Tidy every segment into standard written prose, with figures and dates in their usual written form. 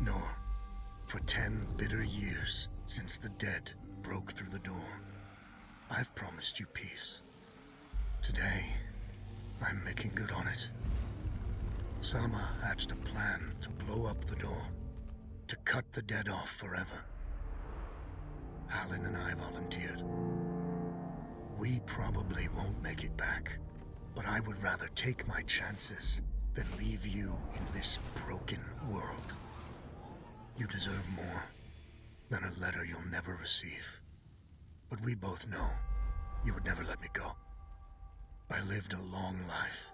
No. For 10 bitter years since the dead broke through the door, I've promised you peace. Today, I'm making good on it. Sama hatched a plan to blow up the door, to cut the dead off forever. Halin and I volunteered. We probably won't make it back, but I would rather take my chances than leave you in this broken world. You deserve more than a letter you'll never receive. But we both know you would never let me go. I lived a long life,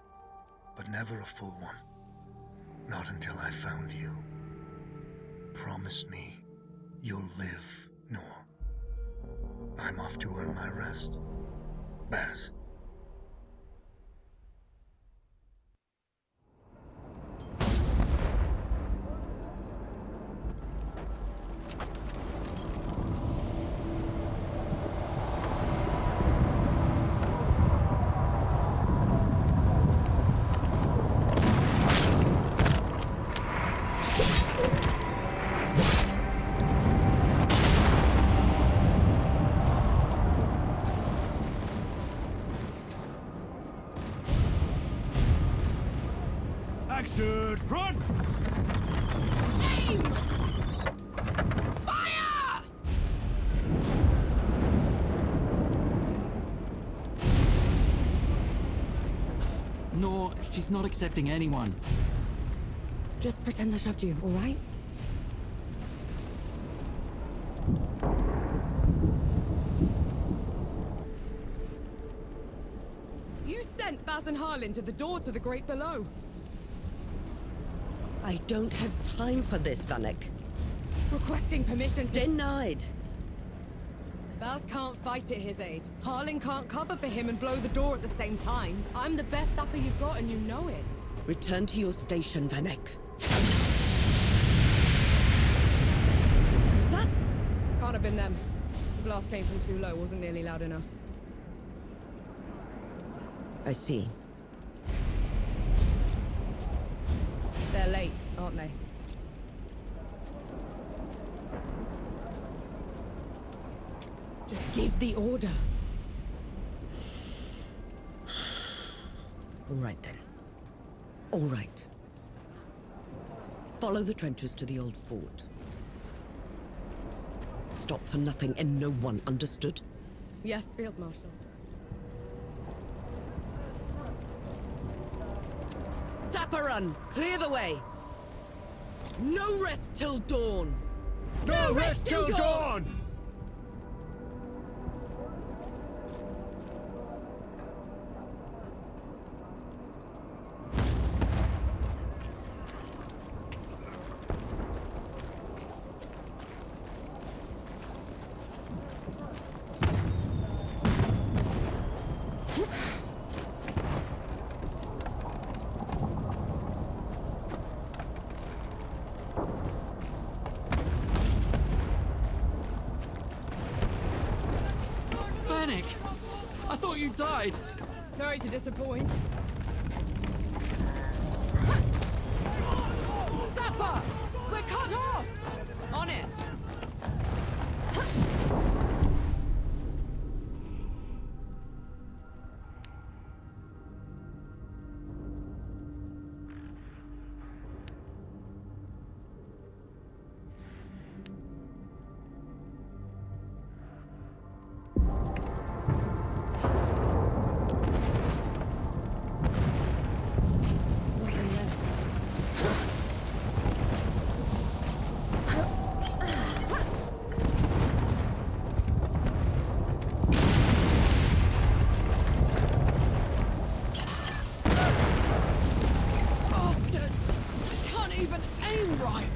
but never a full one. Not until I found you. Promise me you'll live, Nor. I'm off to earn my rest. Baz. Action! Front! Aim! Fire! No, she's not accepting anyone. Just pretend I shoved you, all right? You sent Baz and Harlin to the door to the Great Below. I don't have time for this, Vanek. Requesting permission to... Denied. Baz can't fight at his age. Harlin can't cover for him and blow the door at the same time. I'm the best sapper you've got and you know it. Return to your station, Vanek. Was that? Can't have been them. The blast came from too low, wasn't nearly loud enough. I see. They're late, aren't they? Just give the order. All right, then. All right. Follow the trenches to the old fort. Stop for nothing and no one, understood? Yes, Field Marshal. Zapparun! Clear the way! No rest till dawn! No rest till dawn! Vanek! I thought you died! Sorry to disappoint. Zappa! We're cut off! On it! right.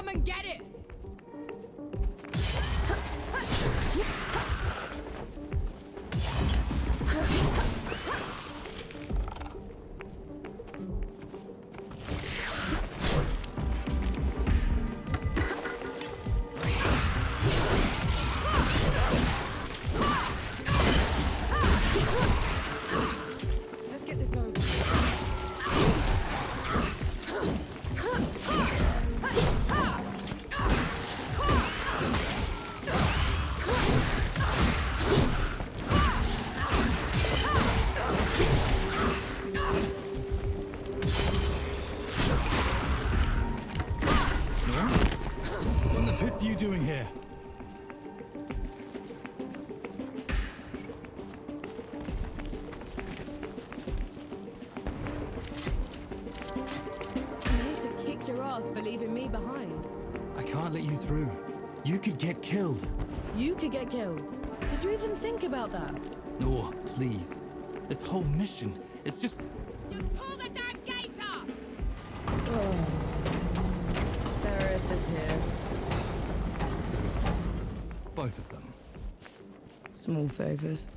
Come and get it! Let's get this over. What the pits are you doing here? I hate to kick your ass for leaving me behind. I can't let you through. You could get killed. You could get killed. Did you even think about that? No, please. This whole mission, it's just... Just pull the damn gate up! Oh. Seraph is here. So, both of them. Small favors.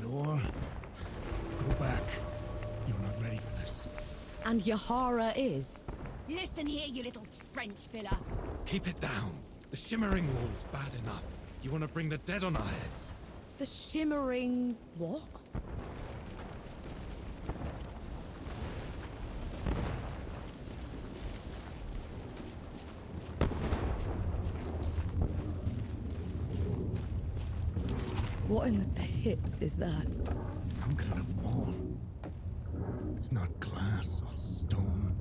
Nor, go back. You're not ready for this. And Yahara is. Listen here, you little trench filler. Keep it down. The shimmering wall's bad enough. You want to bring the dead on our heads? The shimmering... what? What in the pits is that? Some kind of wall. It's not glass or stone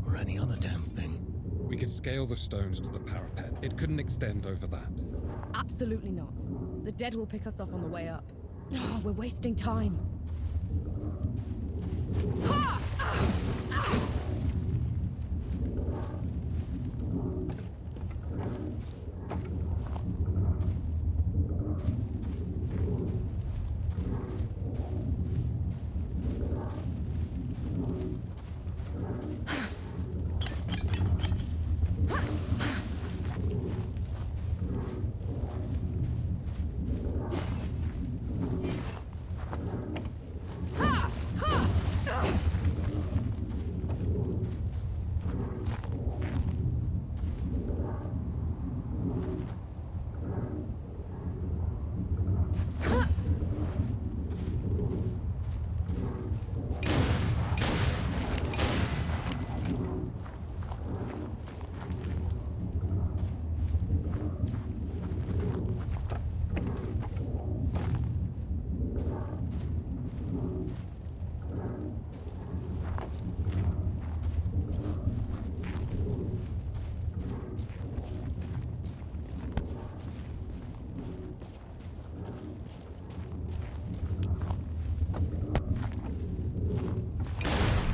or any other damn thing. We could scale the stones to the parapet. It couldn't extend over that. Absolutely not. The dead will pick us off on the way up. Oh, we're wasting time.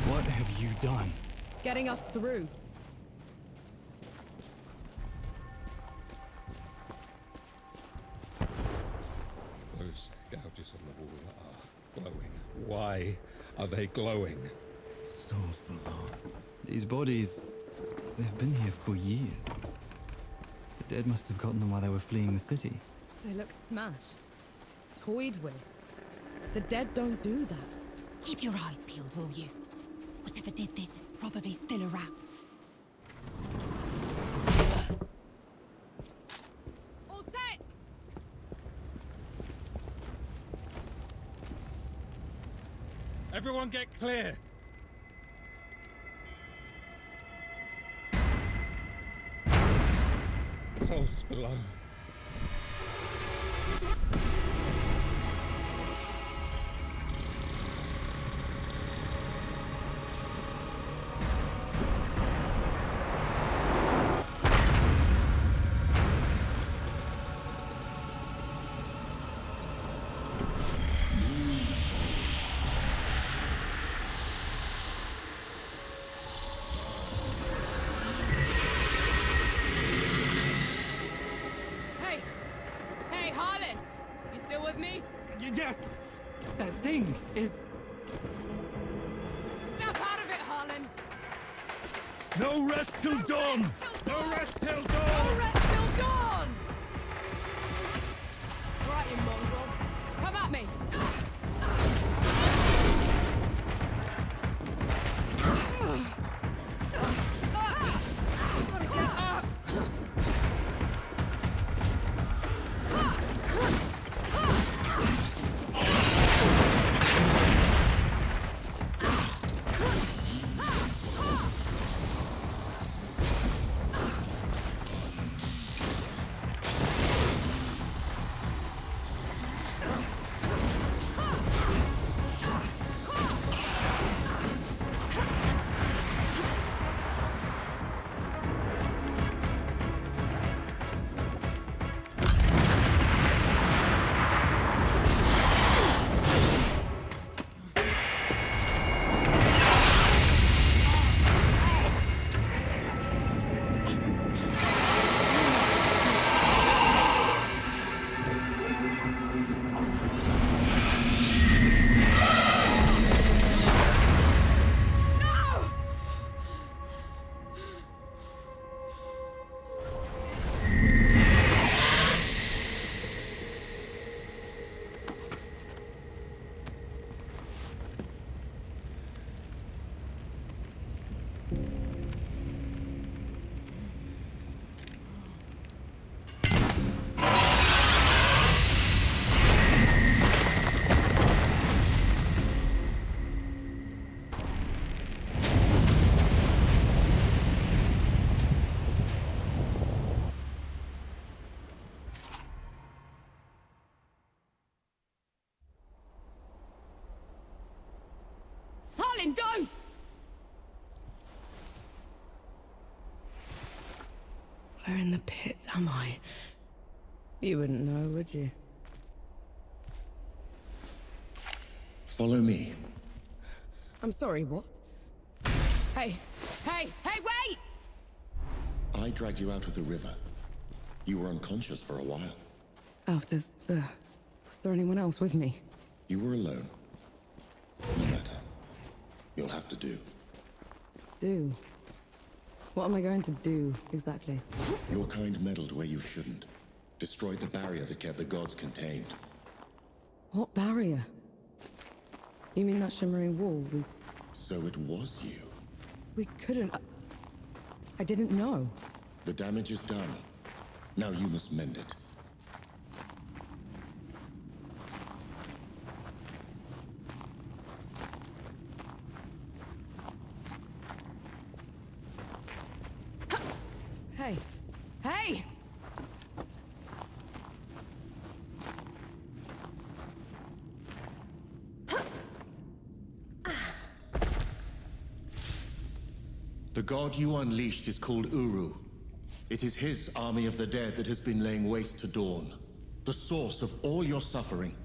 What have you done? Getting us through. Those gouges on the wall are glowing. Why are they glowing? Souls below. These bodies, they've been here for years. The dead must have gotten them while they were fleeing the city. They look smashed. Toyed with. The dead don't do that. Keep your eyes peeled, will you? Whatever did this is probably still around. All set! Everyone get clear! Souls below. Hey! Hey, Harlan! You still with me? Yes! That thing is... Snap out of it, Harlan! No rest till dawn! No rest till dawn! No rest till dawn! Right, you mongrel. Come at me! Gotta get up! Harlan, don't! Where in the pits am I? You wouldn't know, would you? Follow me. I'm sorry, what? Hey, wait! I dragged you out of the river. You were unconscious for a while. Out of, was there anyone else with me? You were alone. No matter. You'll have to do. Do? What am I going to do, exactly? Your kind meddled where you shouldn't. Destroyed the barrier that kept the gods contained. What barrier? You mean that shimmering wall? So it was you. We couldn't... I didn't know. The damage is done. Now you must mend it. Hey! Hey! The god you unleashed is called Uru. It is his army of the dead that has been laying waste to Dawn. The source of all your suffering.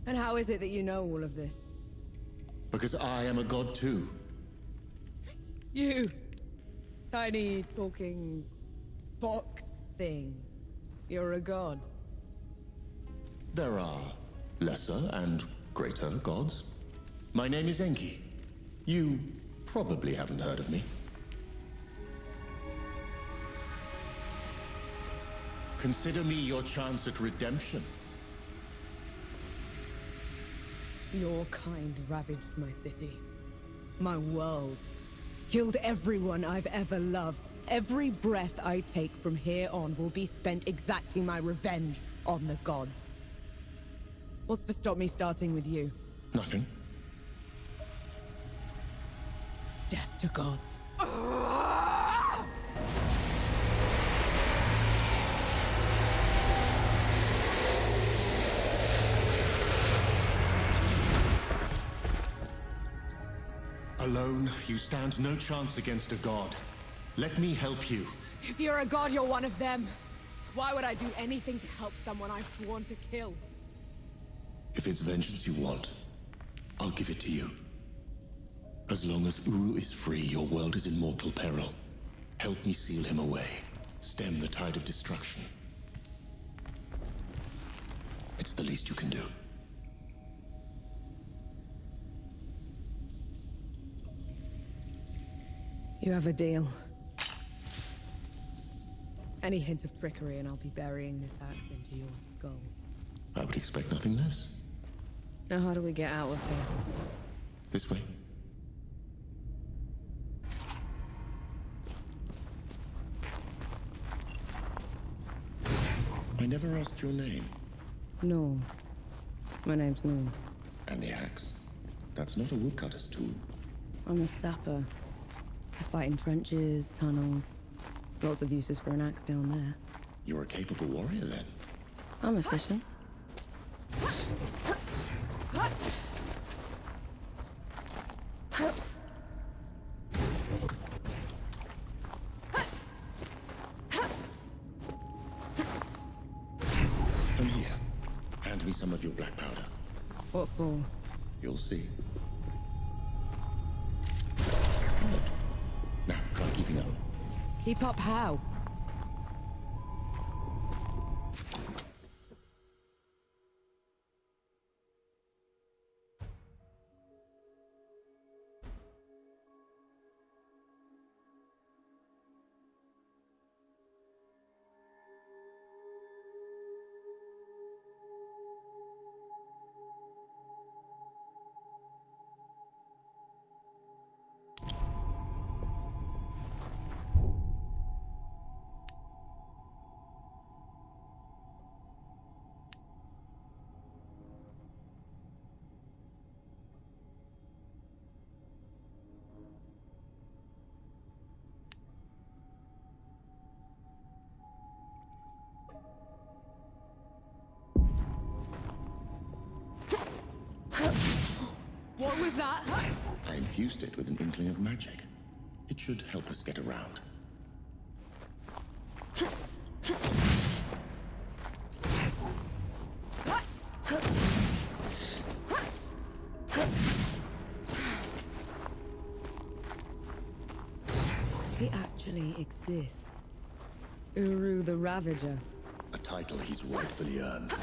And how is it that you know all of this? Because I am a god too. You! Tiny, talking... fox thing. You're a god. There are lesser and greater gods. My name is Enki. You probably haven't heard of me. Consider me your chance at redemption. Your kind ravaged my city. My world. Killed everyone I've ever loved. Every breath I take from here on will be spent exacting my revenge on the gods. What's to stop me starting with you? Nothing. Death to gods. Alone, you stand no chance against a god. Let me help you. If you're a god, you're one of them. Why would I do anything to help someone I've sworn to kill? If it's vengeance you want, I'll give it to you. As long as Uru is free, your world is in mortal peril. Help me seal him away. Stem the tide of destruction. It's the least you can do. You have a deal. Any hint of trickery and I'll be burying this axe into your skull. I would expect nothing less. Now how do we get out of here? This way. I never asked your name. No. My name's Norm. And the axe. That's not a woodcutter's tool. I'm a sapper. I fight in trenches, tunnels. Lots of uses for an axe down there. You're a capable warrior, then. I'm efficient. Come here. Hand me some of your black powder. What for? You'll see. Good. Now, try keeping up. Keep up how? What was that? I infused it with an inkling of magic. It should help us get around. He actually exists. Uru the Ravager. A title he's rightfully earned.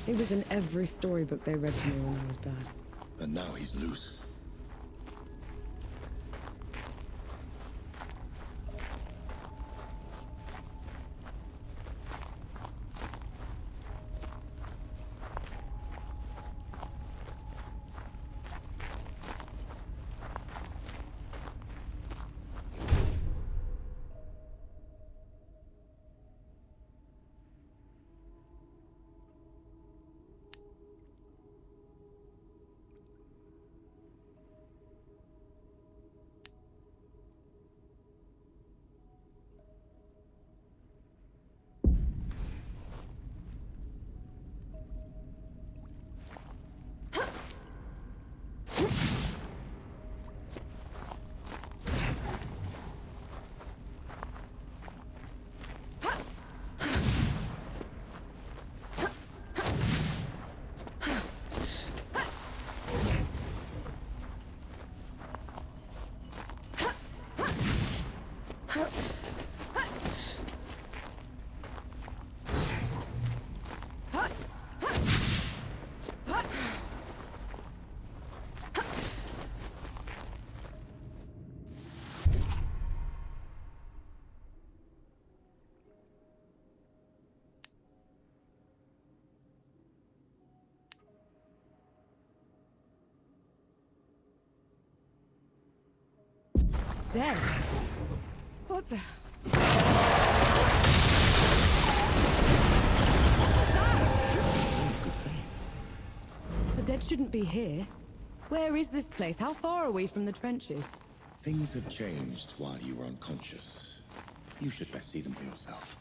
He was in every storybook they read to me when I was bad. And now he's loose. Dead? What the? Of good faith. The dead shouldn't be here. Where is this place? How far are we from the trenches? Things have changed while you were unconscious. You should best see them for yourself.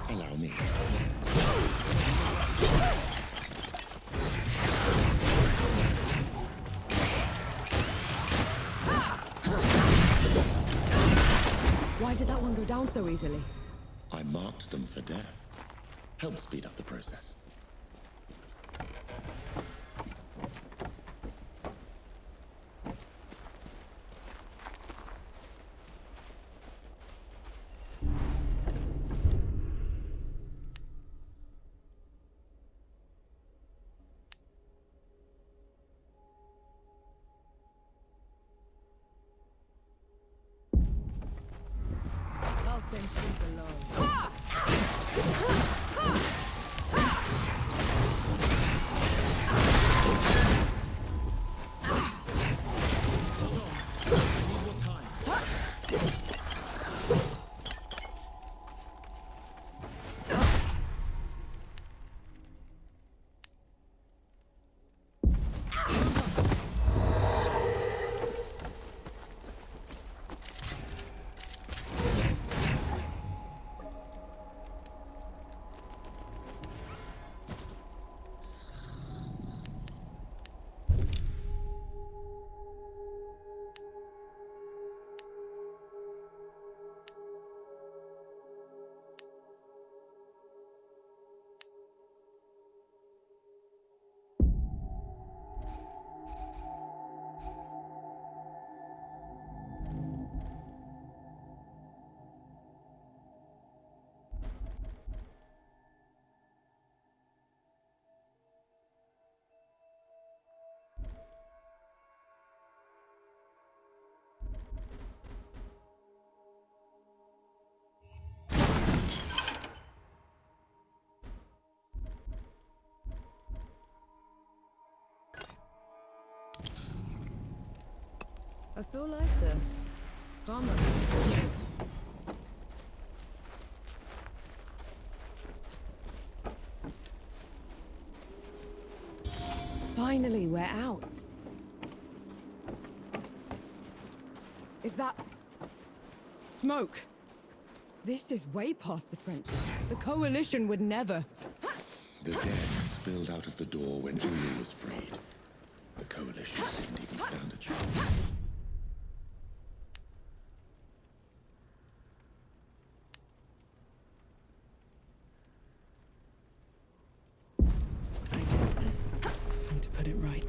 Allow me. Why did that one go down so easily? I marked them for death. Help speed up the process. I'll send you below. I feel like the karma. Finally, we're out. Is that smoke? This is way past the trenches. The Coalition would never. The dead spilled out of the door when Uru was freed. The Coalition didn't even stand a chance. I did this. Time to put it right.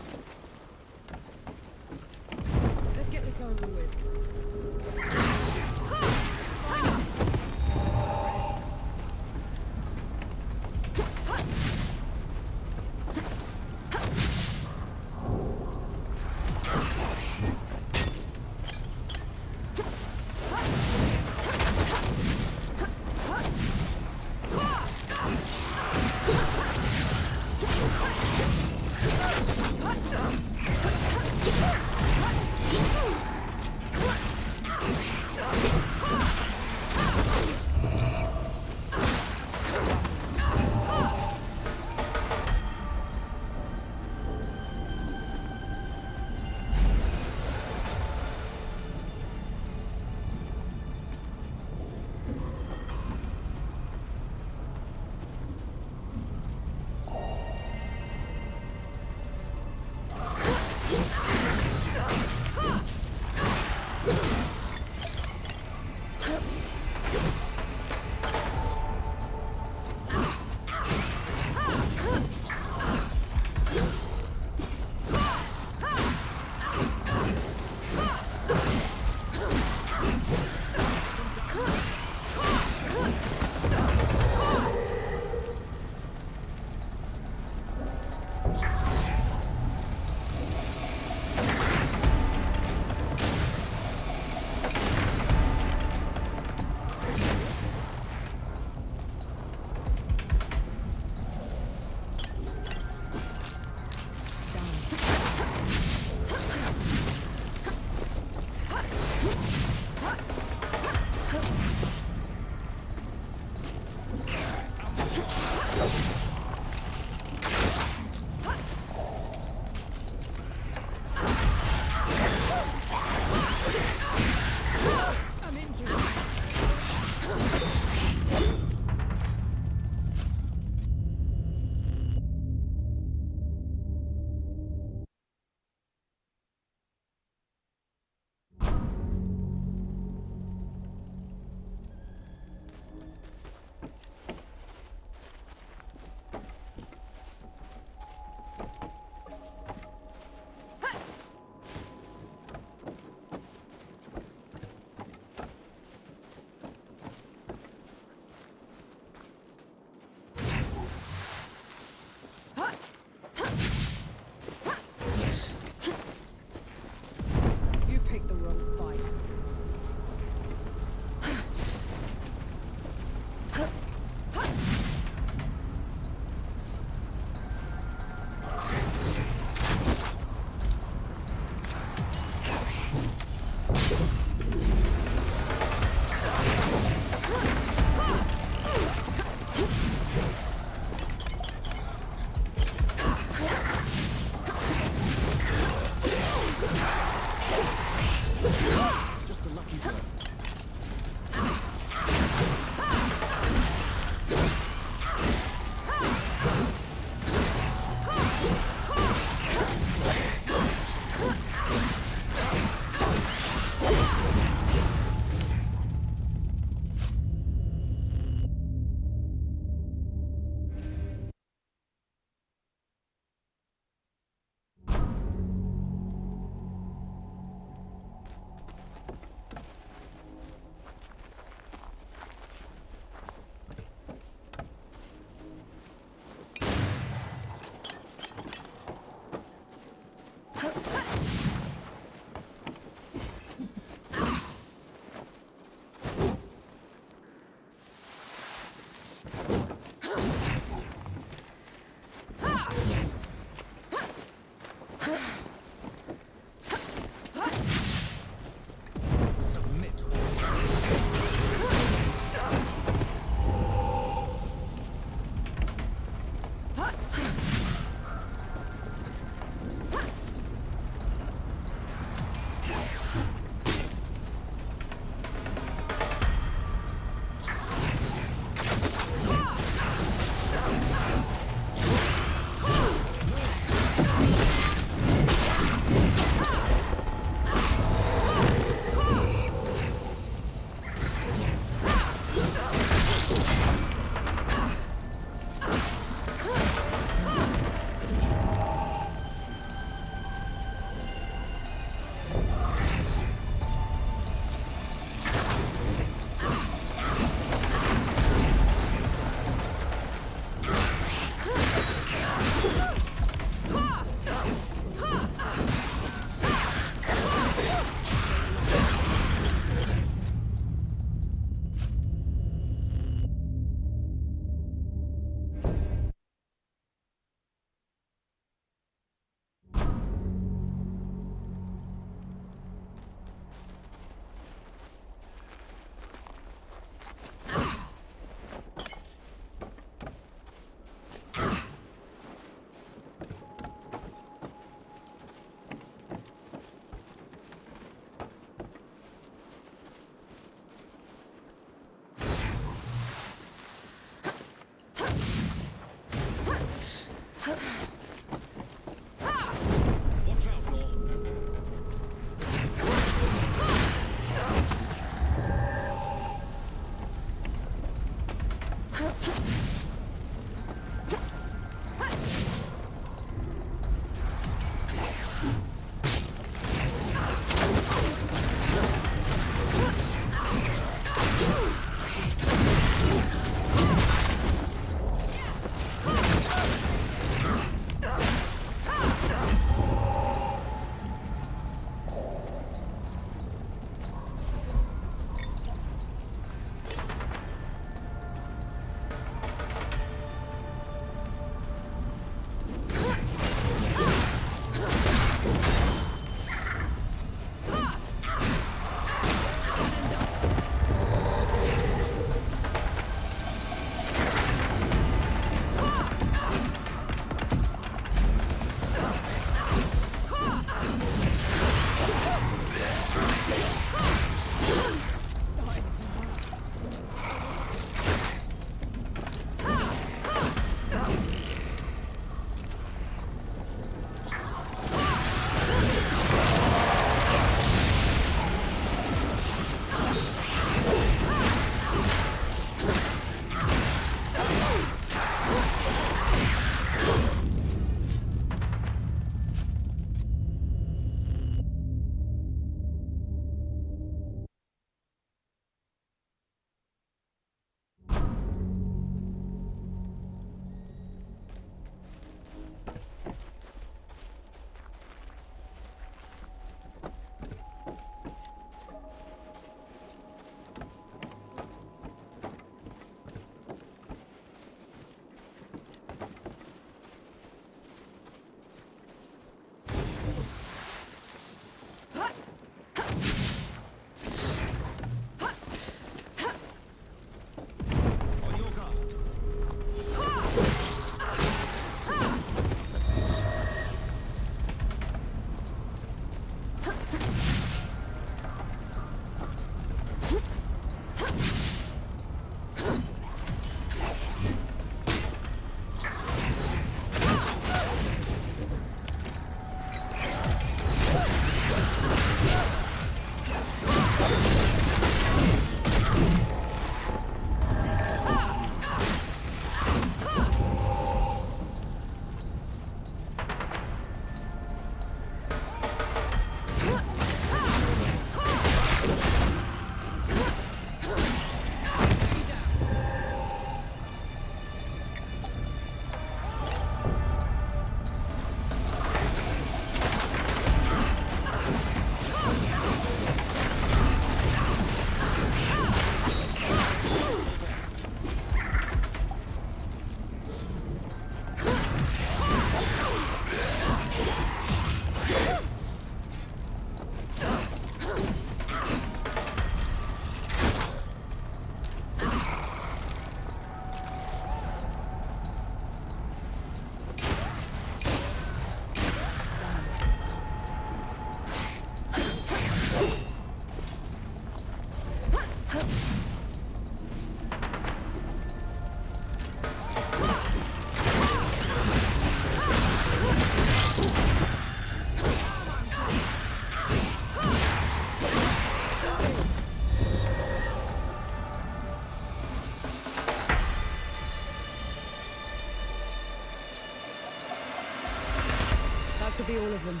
be all of them.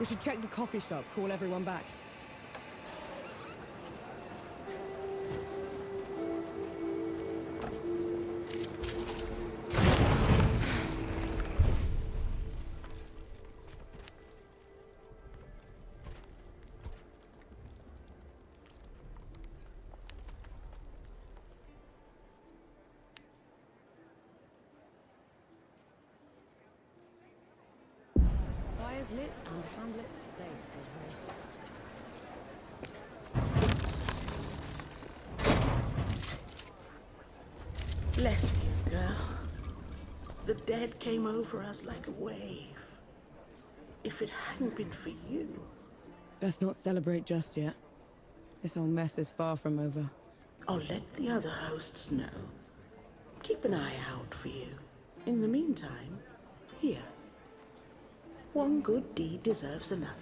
We should check the coffee shop, call everyone back. Fires lit and Hamlet safe. Bless you, girl. The dead came over us like a wave. If it hadn't been for you... Best not celebrate just yet. This whole mess is far from over. I'll let the other hosts know. Keep an eye out for you. In the meantime, here. One good deed deserves another.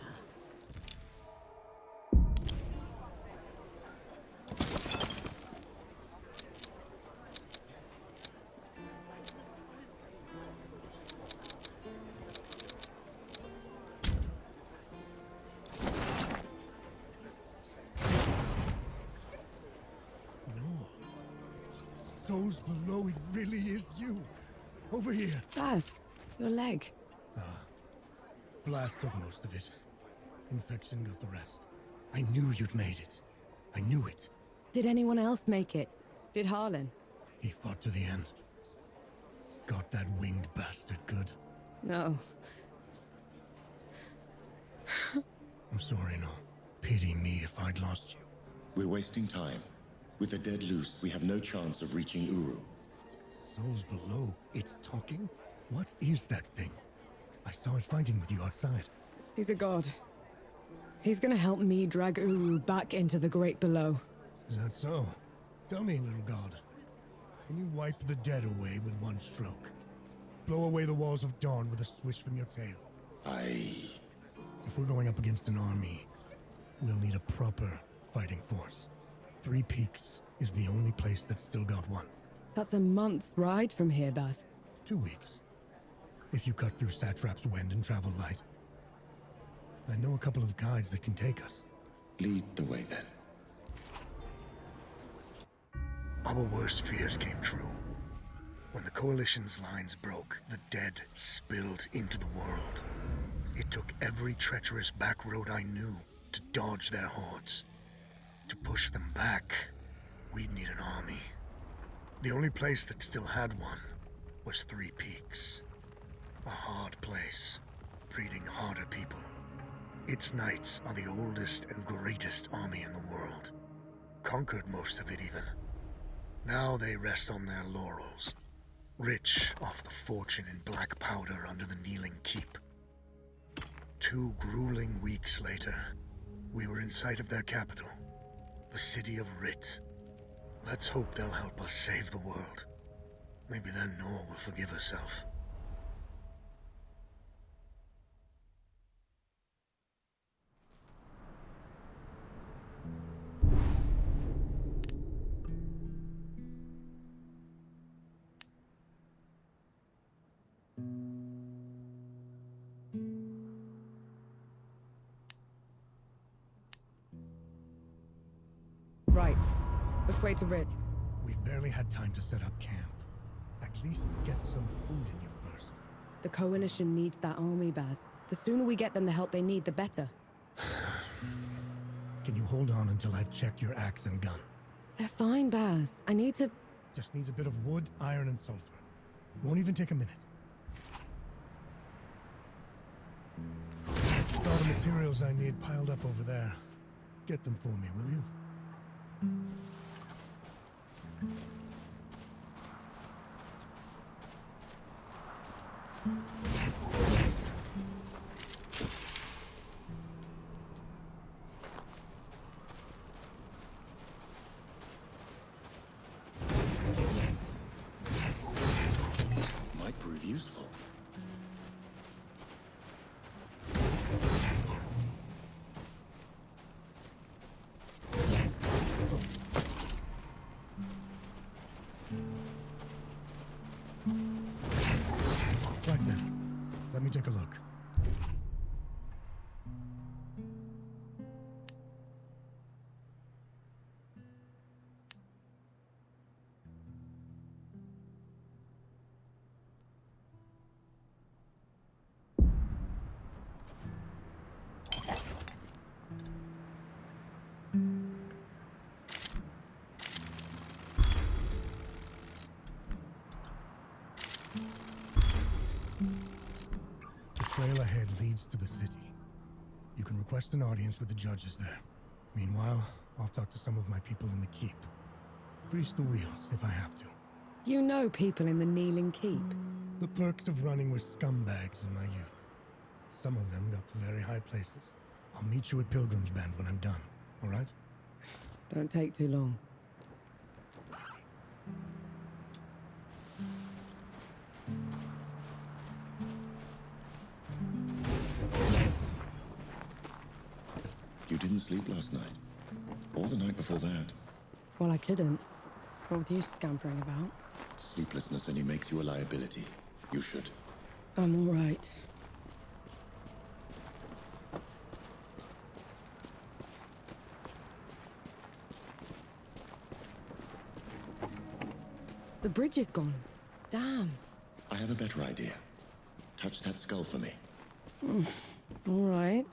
Souls below, it really is you. Over here. Baz, your leg. Blast took most of it. Infection got the rest. I knew you'd made it. I knew it. Did anyone else make it? Did Harlan? He fought to the end. Got that winged bastard good. No. I'm sorry, no. Pity me if I'd lost you. We're wasting time. With the dead loose, we have no chance of reaching Uru. Souls below. It's talking? What is that thing? I saw it fighting with you outside. He's a god. He's gonna help me drag Uru back into the great below. Is that so? Tell me, little god. Can you wipe the dead away with one stroke? Blow away the walls of dawn with a swish from your tail? If we're going up against an army, we'll need a proper fighting force. Three Peaks is the only place that's still got one. That's a month's ride from here, Baz. 2 weeks. If you cut through Satrap's wind and travel light. I know a couple of guides that can take us. Lead the way, then. Our worst fears came true. When the Coalition's lines broke, the dead spilled into the world. It took every treacherous back road I knew to dodge their hordes. To push them back, we'd need an army. The only place that still had one was Three Peaks. A hard place, breeding harder people. Its knights are the oldest and greatest army in the world. Conquered most of it even. Now they rest on their laurels, rich off the fortune in black powder under the Kneeling Keep. 2 grueling weeks later, we were in sight of their capital, the city of Rit. Let's hope they'll help us save the world. Maybe then Nor will forgive herself. Right. Which way to Rid? We've barely had time to set up camp. At least get some food in you first. The Coalition needs that army, Baz. The sooner we get them the help they need, the better. Can you hold on until I've checked your axe and gun? They're fine, Baz. I need to... Just needs a bit of wood, iron, and sulfur. Won't even take a minute. All the materials I need piled up over there. Get them for me, will you? Might prove useful. Right then. Let me take a look. The trail ahead leads to the city. You can request an audience with the judges there. Meanwhile, I'll talk to some of my people in the keep. Grease the wheels if I have to. You know people in the Kneeling Keep. The perks of running with scumbags in my youth. Some of them got to very high places. I'll meet you at Pilgrim's Bend when I'm done, all right? Don't take too long. You didn't sleep last night? Or the night before that? Well, I couldn't. What with you scampering about? Sleeplessness only makes you a liability. You should. I'm all right. The bridge is gone. Damn. I have a better idea. Touch that skull for me. All right.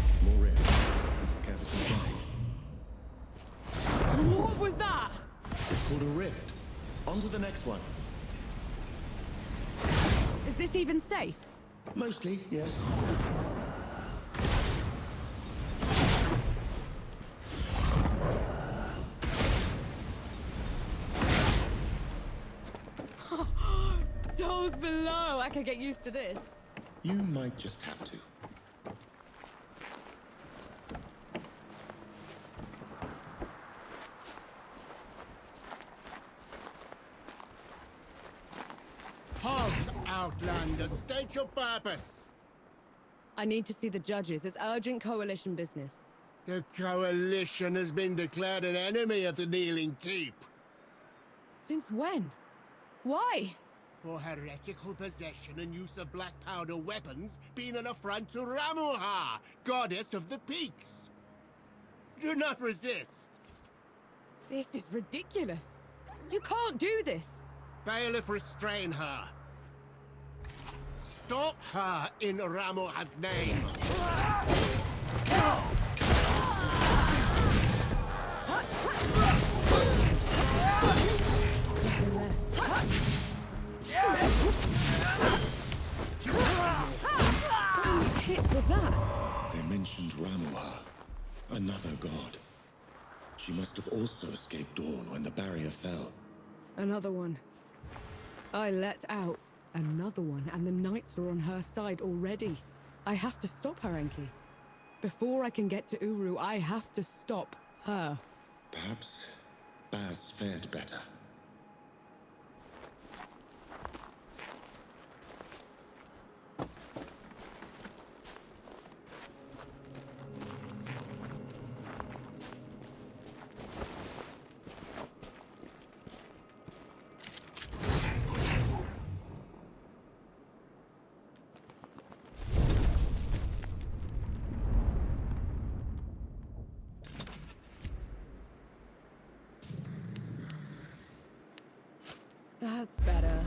It's more rare. Careful to try. What was that? It's called a rift. On to the next one. Is this even safe? Mostly, yes. Souls below. I can get used to this. You might just have to. Halt, Outlander. State your purpose. I need to see the judges. It's urgent coalition business. The Coalition has been declared an enemy of the Kneeling Keep. Since when? Why? For heretical possession and use of black powder weapons being an affront to Ramuha, goddess of the peaks. Do not resist. This is ridiculous. You can't do this. Bailiff, restrain her. Stop her in Ramuha's name. What hit was that? They mentioned Ramuha, another god. She must have also escaped Dawn when the barrier fell. Another one. I let out another one, and the knights are on her side already. I have to stop her, Enki. Before I can get to Uru, I have to stop her. Perhaps Baz fared better. That's better.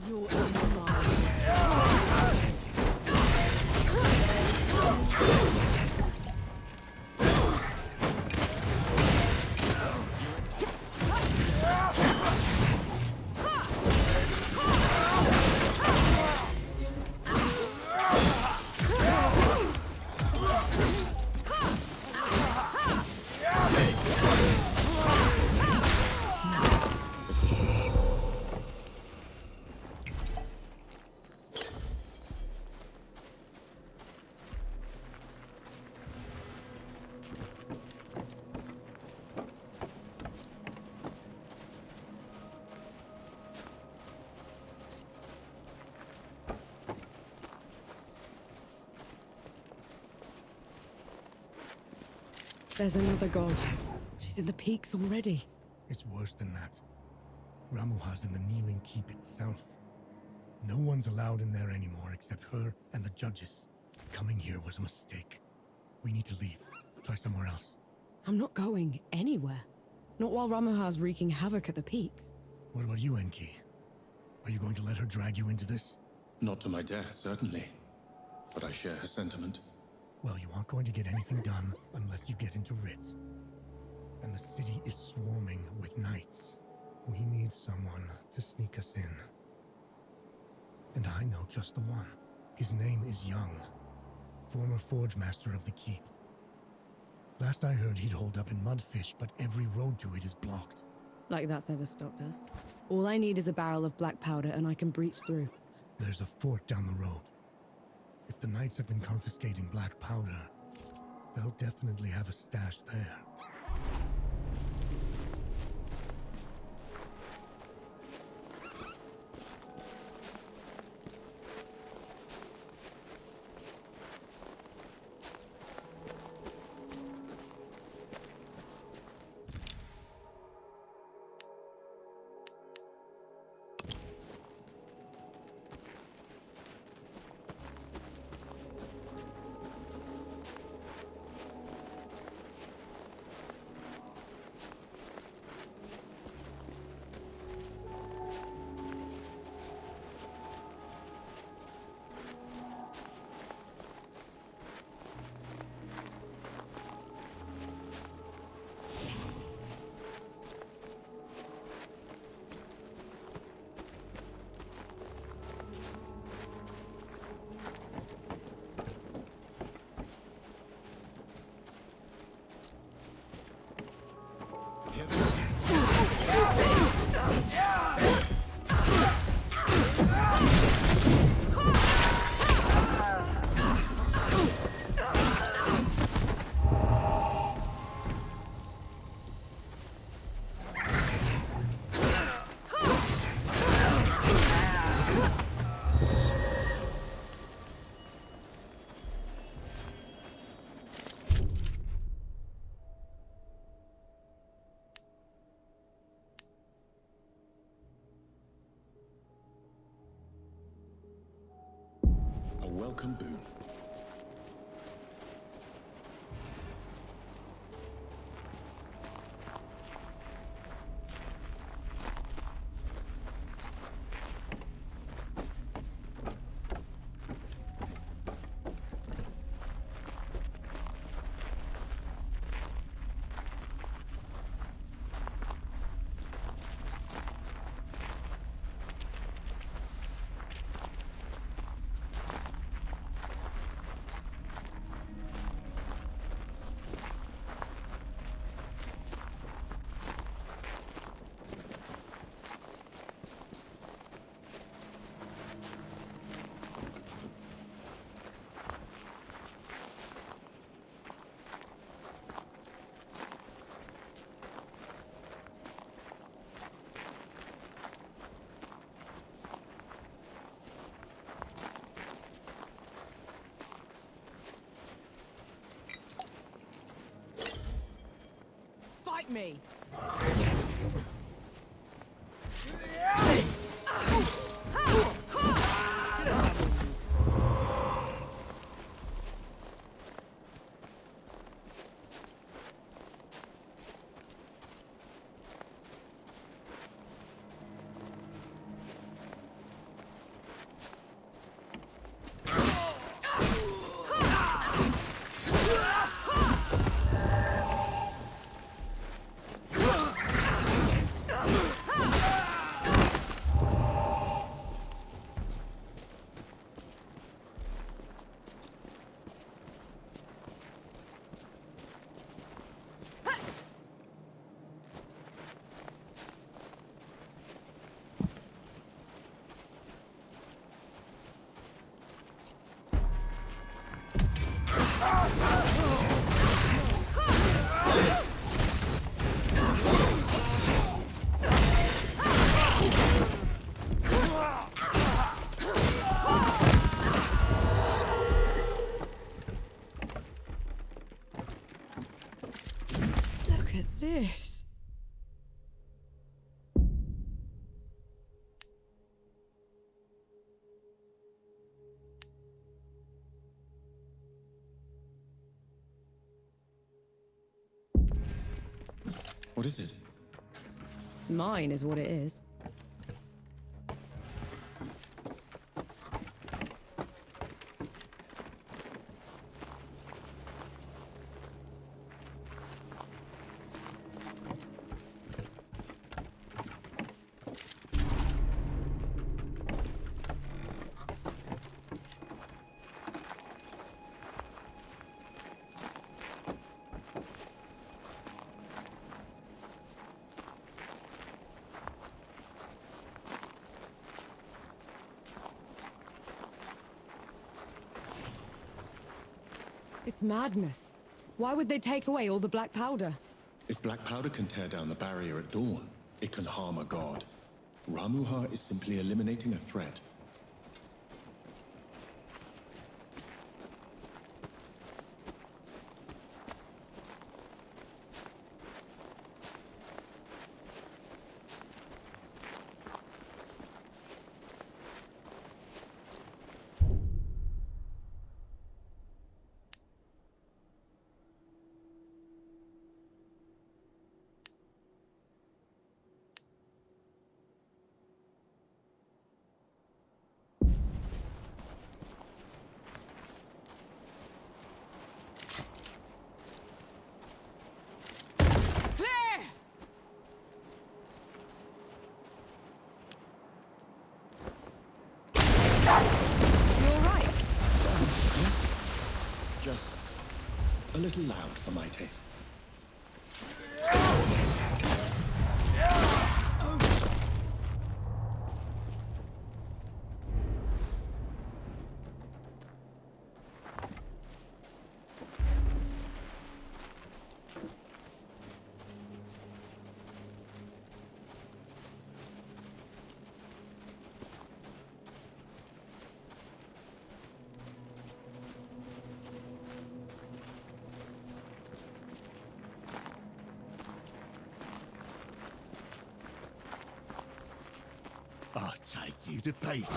You're in mine. There's another god. She's in the peaks already. It's worse than that. Ramuha's in the Kneeling Keep itself. No one's allowed in there anymore except her and the judges. Coming here was a mistake. We need to leave. Try somewhere else. I'm not going anywhere. Not while Ramuha's wreaking havoc at the peaks. What about you, Enki? Are you going to let her drag you into this? Not to my death, certainly. But I share her sentiment. Well, you aren't going to get anything done unless you get into Rit. And the city is swarming with knights. We need someone to sneak us in. And I know just the one. His name is Young, former forge master of the keep. Last I heard, he'd holed up in Mudfish, but every road to it is blocked. Like that's ever stopped us. All I need is a barrel of black powder and I can breach through. There's a fort down the road. If the knights have been confiscating black powder, they'll definitely have a stash there. A welcome boon. Fight me! What is it? Mine is what it is. It's madness. Why would they take away all the black powder? If black powder can tear down the barrier at dawn, it can harm a god. Ramuha is simply eliminating a threat. Just a little loud for my tastes. I'll take you to pieces.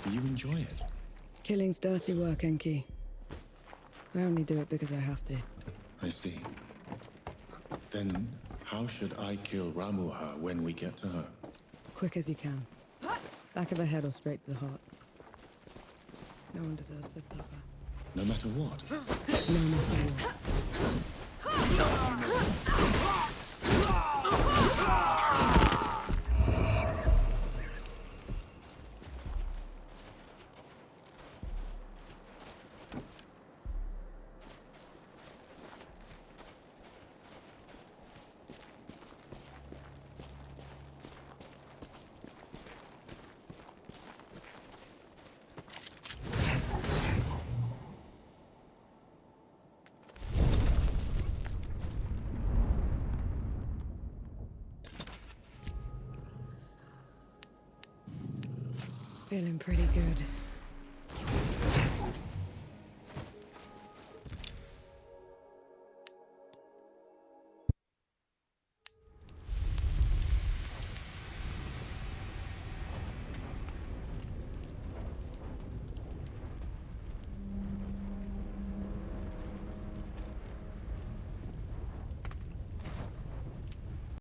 Do you enjoy it? Killing's dirty work, Enki. I only do it because I have to. I see. Then how should I kill Ramuha when we get to her? Quick as you can. Back of the head or straight to the heart. No one deserves to suffer. No matter what? No matter what. Feeling pretty good.